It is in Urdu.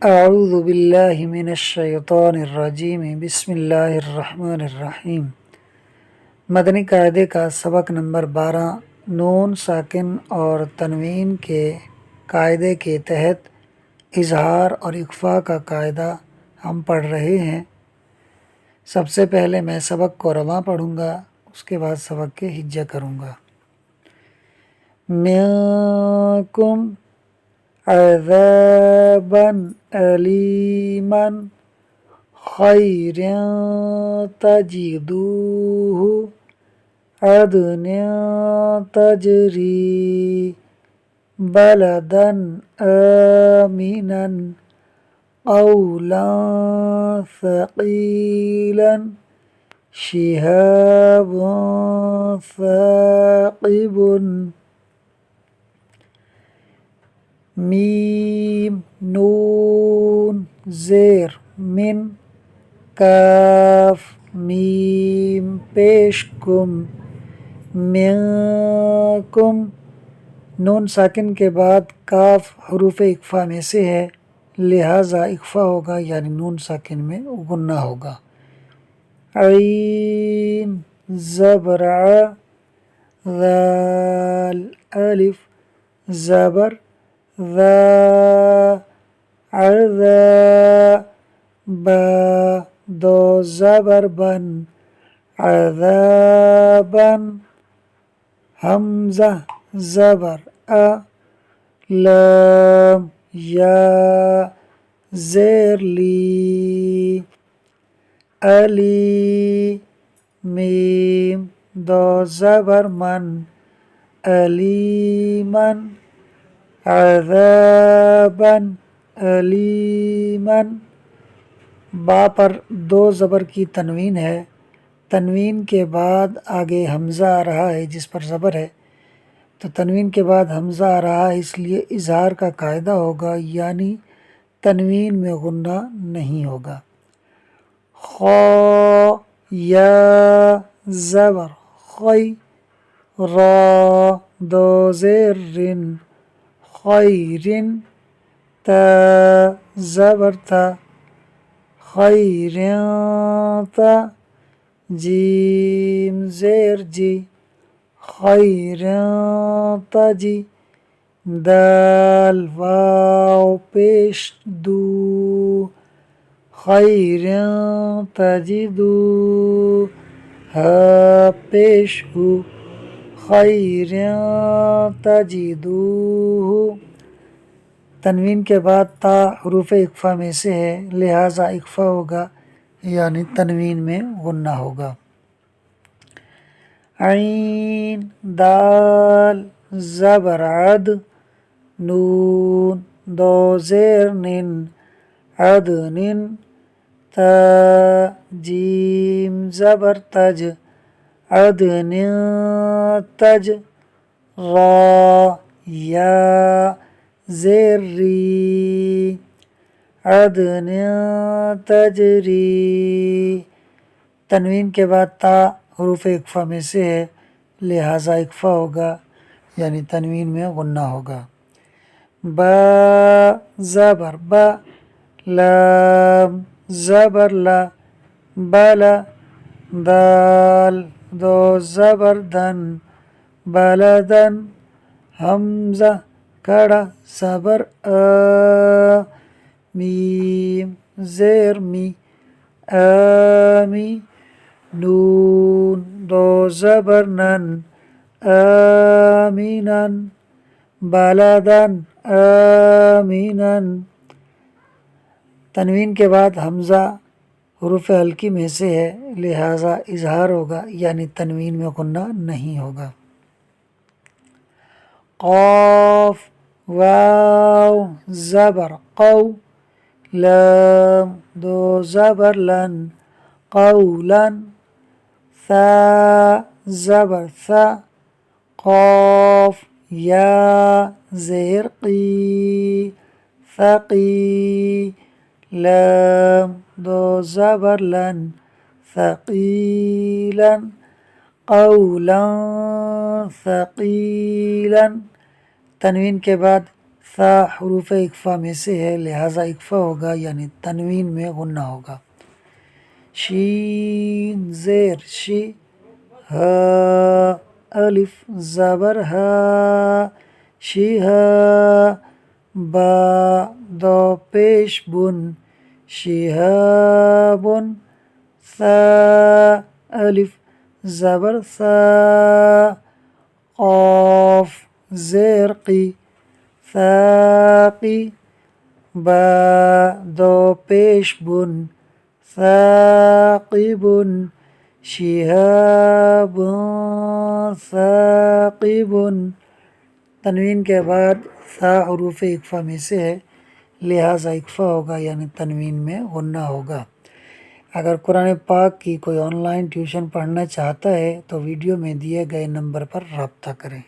اعوذ باللہ من الشیطان الرجیم بسم اللہ الرحمن الرحیم۔ مدنی قاعدے کا سبق نمبر 12 نون ساکن اور تنوین کے قاعدے کے تحت اظہار اور اخفاء کا قاعدہ ہم پڑھ رہے ہیں۔ سب سے پہلے میں سبق کو رواں پڑھوں گا، اس کے بعد سبق کے ہجہ کروں گا۔ منکم عذابا علیما خیر تجدوه عدن تجری بلدا آمنا قولا ثقیلا شهاب ثاقب میم نون زیر من کاف میم پیش کم منکم نون ساکن کے بعد کاف حروف اخفاء میں سے ہے، لہٰذا اخفاء ہوگا، یعنی نون ساکن میں غنہ ہوگا۔ عین زبر ع ذال الف زبر ذا عذا با دو زبر بن عذابا حمزہ زبر لام یا زیر لی علی میم دو زبر من علیمن عذابا علیما با پر دو زبر کی تنوین ہے، تنوین کے بعد آگے حمزہ آ رہا ہے جس پر زبر ہے، تو تنوین کے بعد حمزہ آ رہا ہے، اس لیے اظہار کا قاعدہ ہوگا، یعنی تنوین میں غنہ نہیں ہوگا۔ خا یا زبر خی را دو زیر رن خیرن تا زبر تا خیرن تا جیم زیر جی خیرن تجی دال واو پیش دو خیرن تجدو ہا پیش ہو خیرن تجدوہ تنوین کے بعد تا حروف اخفاء میں سے ہے، لہٰذا اخفاء ہوگا، یعنی تنوین میں غنہ ہوگا۔ عین دال زبر عد نون دو زیر نن عدن تا جیم زبر تج عدن تج را یا زیر ری عدن تجری تنوین کے بعد تا حروف اخفاء میں سے ہے، لہٰذا اخفاء ہوگا، یعنی تنوین میں غنہ ہوگا۔ با زبر با لام زبر لا بلا دال دو زبر دن بلدن حمزہ کڑا زبر میم زیر می آمی نون دو زبر نن آمینن بلدن آمینن تنوین کے بعد حمزہ حروف ہلکی میں سے ہے، لہٰذا اظہار ہوگا، یعنی تنوین میں غنہ نہیں ہوگا۔ قاف واو زبر قو لام دو زبر لن قولا ثا زبر ثا قاف یا زیر قی ثقی لام دو زبر لن ثقیلا قولا ثقیلا تنوین کے بعد ثا حروف اکفا میں سے ہے لہٰذا اکفا ہوگا یعنی تنوین میں غنہ ہوگا. شین زیر شی، ہا الف زبر ہا شیہا، با دو پیش بن شہابن، ثا الف زبر ثا، قاف زیر قی ثاقی، با دو پیش بن ثاقب، شہاب ثاقب. تنوین کے بعد ثا حروف اکفا میں سے ہے لہٰذا اکفا ہوگا یعنی تنوین میں غنہ ہوگا. اگر قرآن پاک کی کوئی آن لائن ٹیوشن پڑھنا چاہتا ہے تو ویڈیو میں دیے گئے نمبر پر رابطہ کریں.